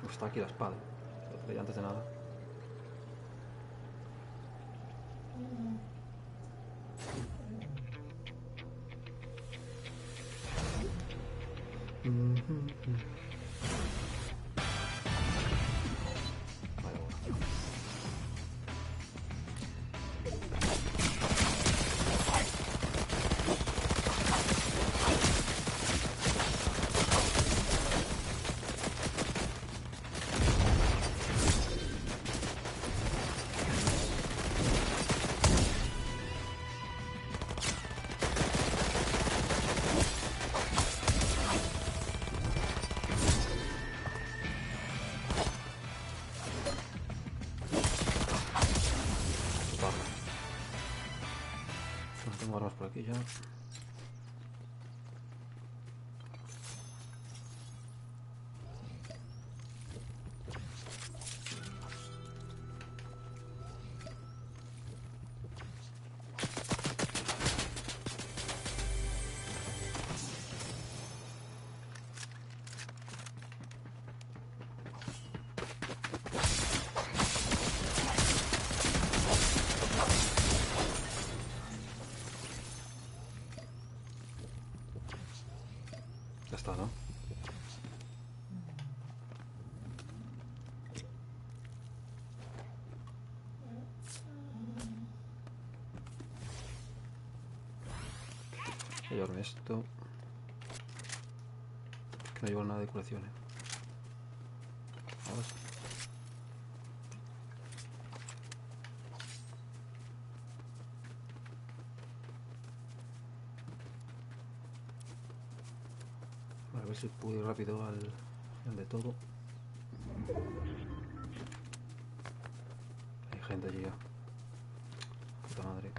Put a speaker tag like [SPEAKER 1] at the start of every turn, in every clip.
[SPEAKER 1] pues está aquí la espada. Pero antes de nada. Vale, bueno. Vale. No tengo armas por aquí ya. Ya está, ¿no? Voy a llevarme esto. Que no llevo nada de curación, Ahora sí. Vale, a ver si puedo ir rápido al de todo. Hay gente allí ya. Puta madre.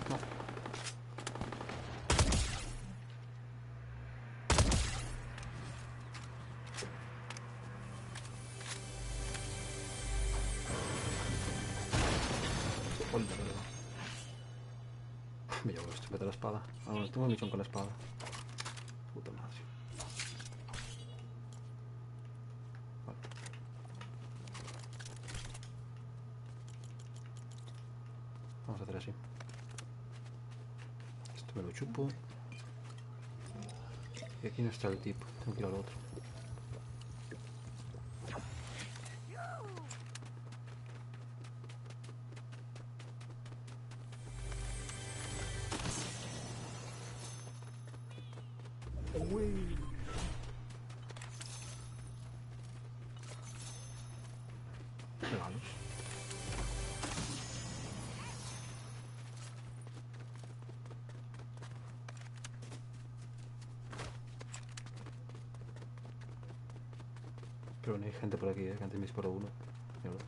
[SPEAKER 1] No. Hola, perdón. Me llevo esto, vete la espada. Ah, bueno, tengo misión con la espada. Puta madre. Vale. Vamos a hacer así. Esto me lo chupo. Y aquí no está el tipo. Tengo que ir al otro. Regalos. Pero no hay gente por aquí, que antes me disparó uno. Mierda.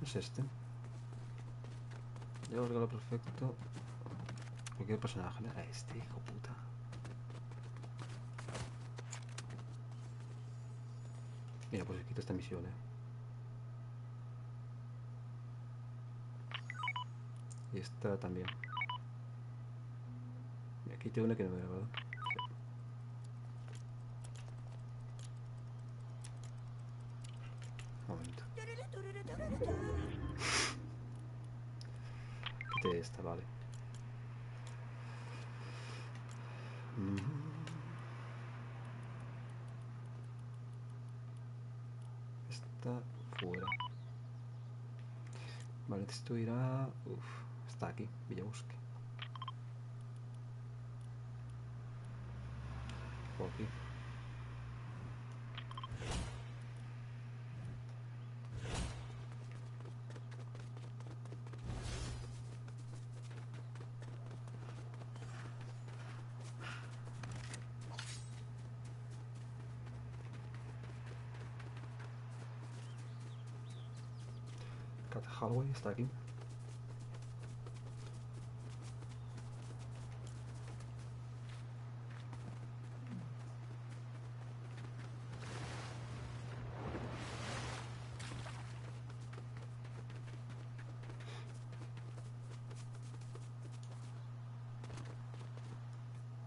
[SPEAKER 1] Es este. Llevo el regalo perfecto. Cualquier personaje. ¿No era este, hijo puta? Mira, pues quita esta misión, Y esta también. Y aquí tengo una que no me ¿verdad? Un momento. Quité esta, vale. Esta fuera. Vale, esto irá... Uf, está aquí, Villabosque. por aquí. Cat Hallway está aquí.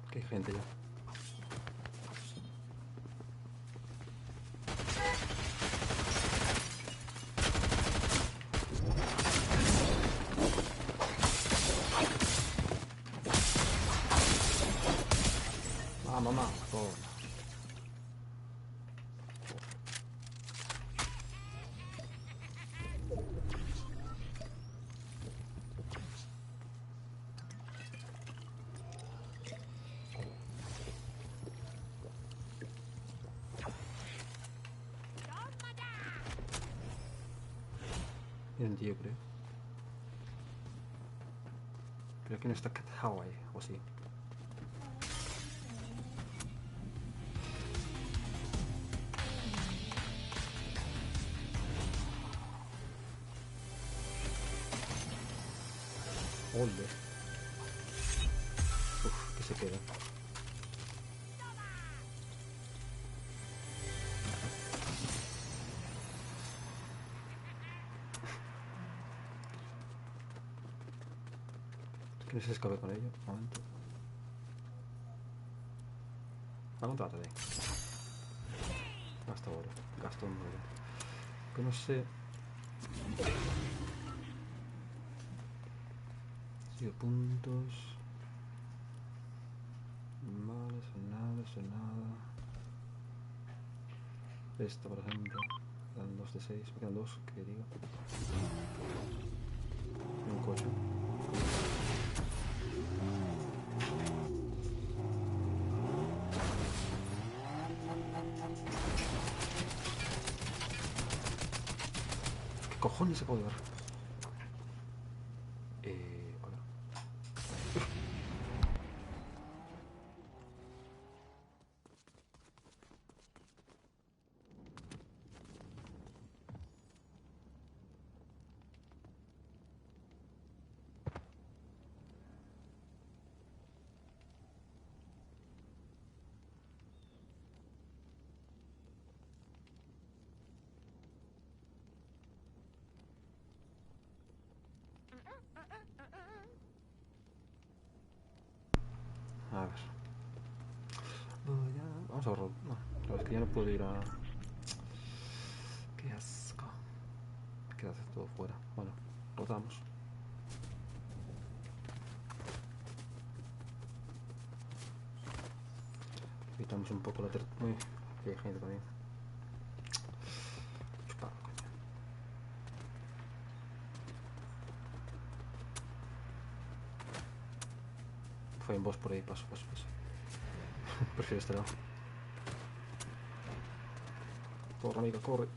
[SPEAKER 1] Aquí hay gente ya. Ah, mamá. Oh. Viene un tío, creo. Pero aquí no está Cat Hallway, o sí. Olde. Uf, que se queda. Que no se escape con ello. Un momento. Aguántate. Hasta ahora. Gasto un nuevo. Que no sé. 7 puntos. Vale, son nada, son nada. Esta, por ejemplo. Me quedan 2 de 6. Me quedan 2, que digo. Un coche. ¿Qué cojones se puede ver? Hola. A ver. Vamos a ahorrar. No, la verdad es que ya no puedo ir a. Qué asco. Queda todo fuera. Bueno, rotamos. Evitamos un poco la Uy, aquí hay gente también. Chupado, coño. Fue un boss por ahí, paso. Prefiero este lado. Corre, amiga, corre.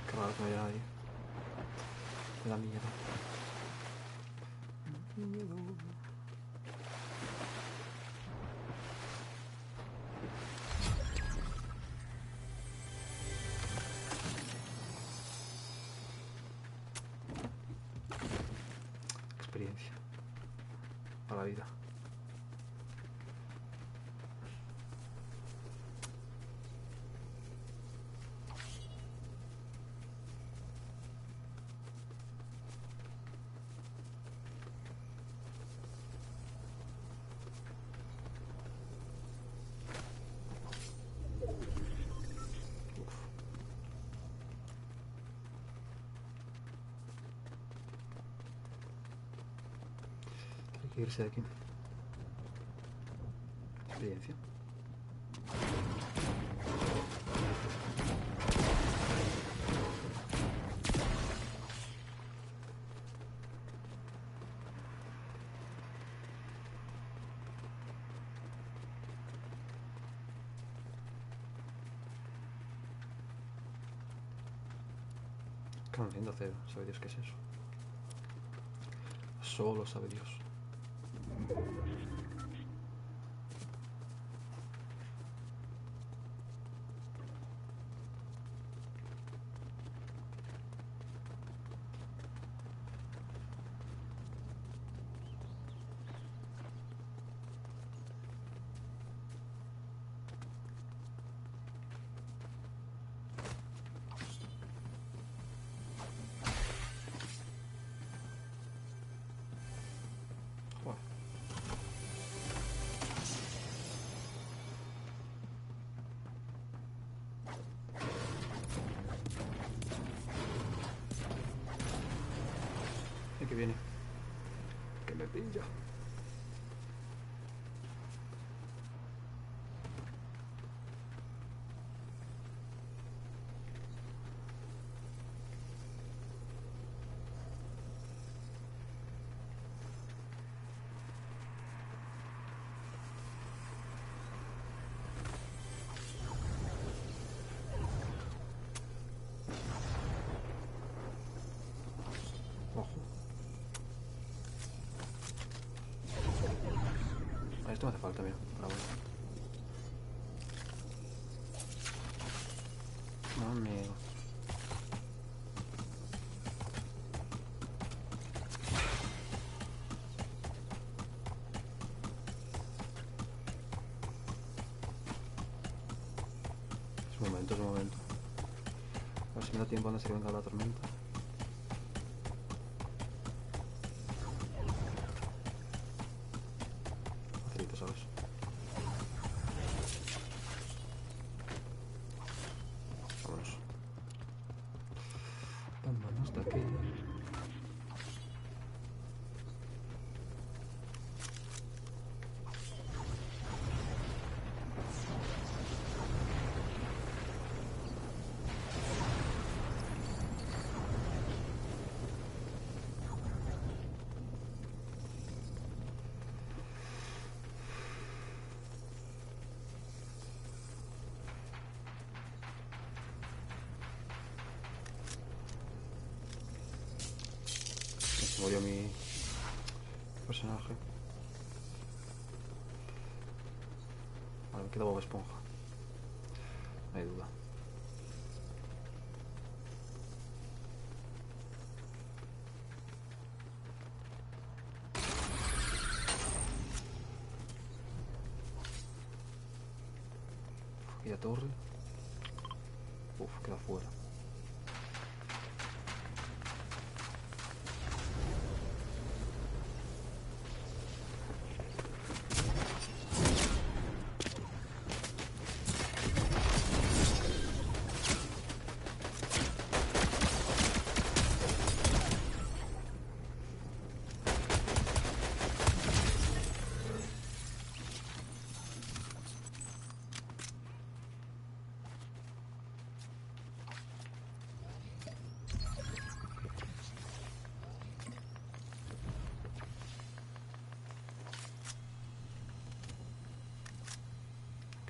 [SPEAKER 1] Qué raro que no haya nadie. Me da miedo. experiencia. A la vida. Hay que irse de aquí. Experiencia. Canción de acero, sabe Dios qué es eso. Solo sabe Dios. Joder. Y que viene. Que me pilla. Ojo. A esto me hace falta, mira. Para ver. No, amigo. Es un momento, es un momento. A ver si me da tiempo antes de que venga la tormenta. Facilito, ¿sabes? Vámonos. Vámonos de aquí. Se murió mi personaje. Vale, me queda Bob Esponja. No hay duda. Aquella torre. Uf, queda fuera.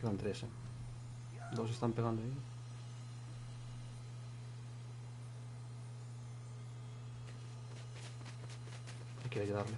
[SPEAKER 1] Quedan 3, ¿eh? 2 están pegando ahí. Hay que ayudarle.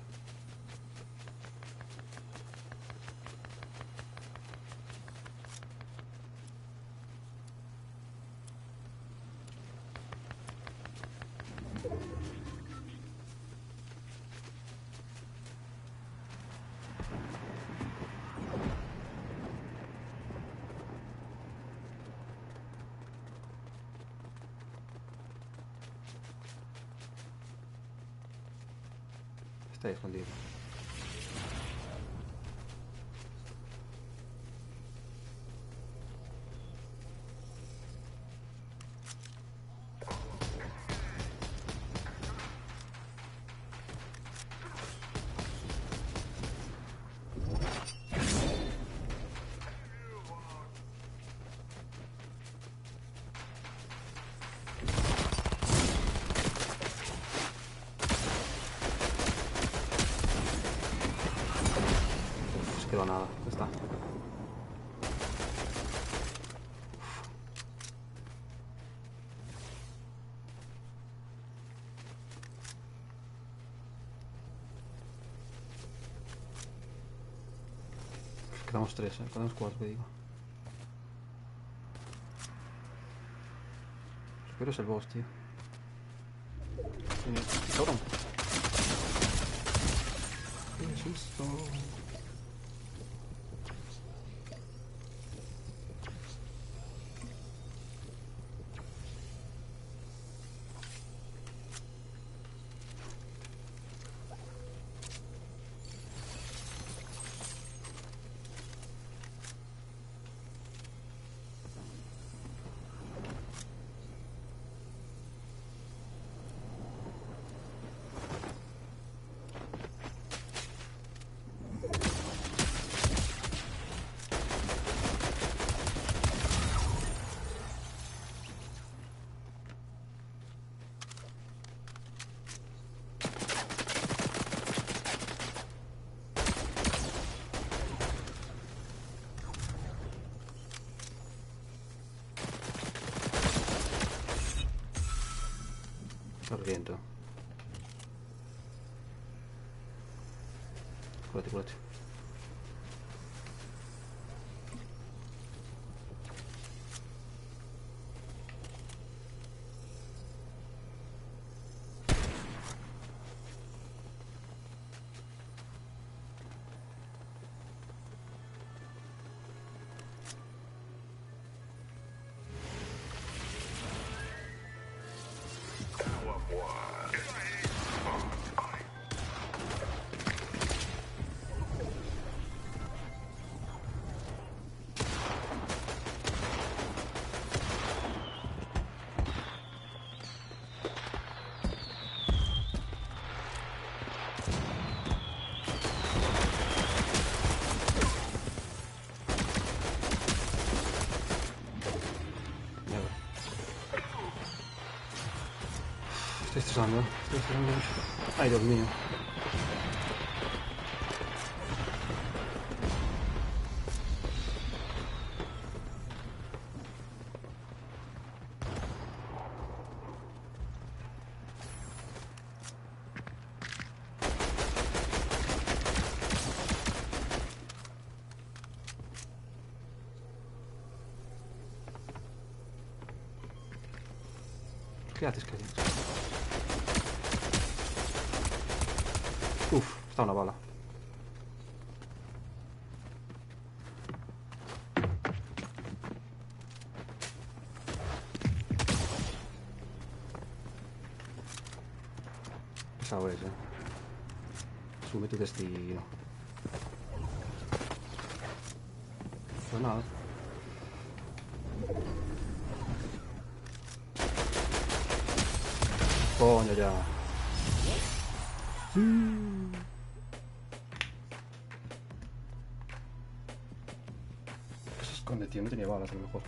[SPEAKER 1] Está ahí escondido. Se quedó nada, ya está. Quedamos 3, quedamos 4, que digo. Pero es el boss, tío. Cabrón. ¿Qué susto? Lo reviento. Cúrate, cúrate. Estoy estresando, estoy estresando mucho. Ay, Dios mío. ¿Qué haces, cariño? Uf, está una bala. Pesado es, Asume tu destino. Pues nada. Coño, ya. ¿Qué se esconde, tío? No tenía balas, a lo mejor.